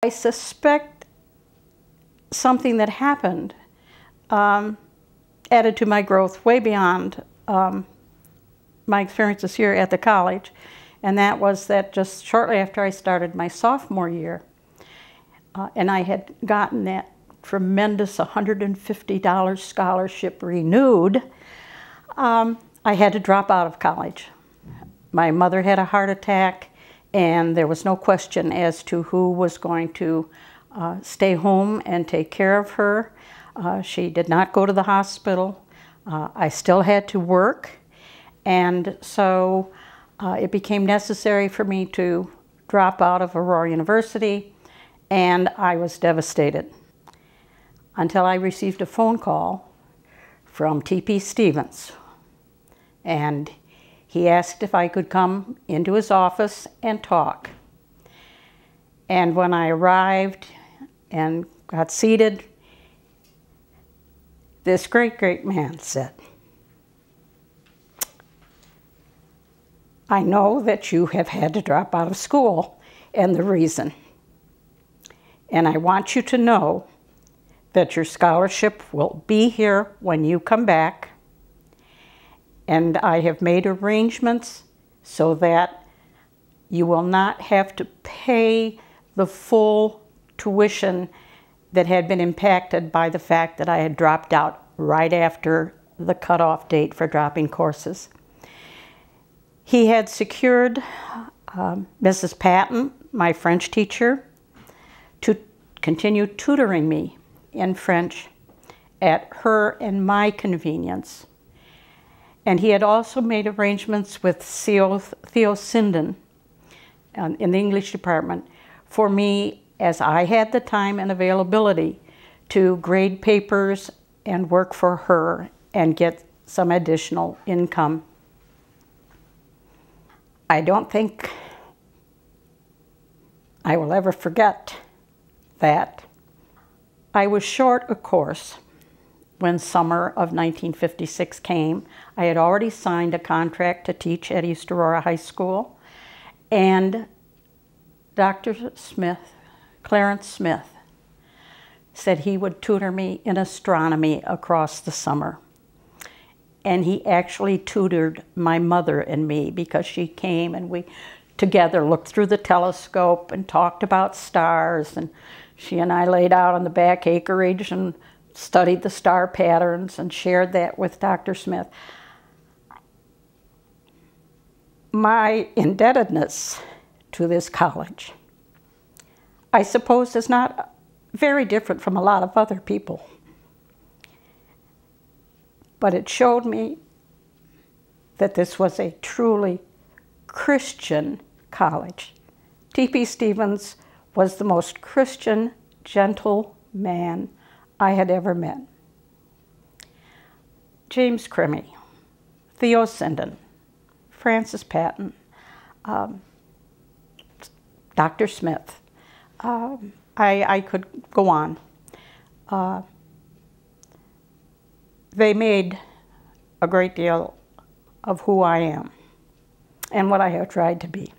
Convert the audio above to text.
I suspect something that happened added to my growth way beyond my experiences here at the college, and that was that just shortly after I started my sophomore year, and I had gotten that tremendous $150 scholarship renewed, I had to drop out of college. My mother had a heart attack, and there was no question as to who was going to stay home and take care of her. She did not go to the hospital. I still had to work, and so it became necessary for me to drop out of Aurora University, and I was devastated until I received a phone call from T.P. Stevens, and he asked if I could come into his office and talk. And when I arrived and got seated, this great man said, "I know that you have had to drop out of school and the reason. And I want you to know that your scholarship will be here when you come back. And I have made arrangements so that you will not have to pay the full tuition that had been impacted by the fact that I had dropped out right after the cutoff date for dropping courses." He had secured Mrs. Patton, my French teacher, to continue tutoring me in French at her and my convenience. And he had also made arrangements with Theo Sinden in the English department for me, as I had the time and availability, to grade papers and work for her and get some additional income. I don't think I will ever forget that. I was short a course when summer of 1956 came. I had already signed a contract to teach at East Aurora High School, and Dr. Smith, Clarence Smith, said he would tutor me in astronomy across the summer. And he actually tutored my mother and me, because she came and we together looked through the telescope and talked about stars, and she and I laid out on the back acreage and studied the star patterns and shared that with Dr. Smith. My indebtedness to this college, I suppose, is not very different from a lot of other people. But it showed me that this was a truly Christian college. T.P. Stevens was the most Christian, gentle man I had ever met. James Crimmy, Theo Sinden, Francis Patton, Dr. Smith. I could go on. They made a great deal of who I am and what I have tried to be.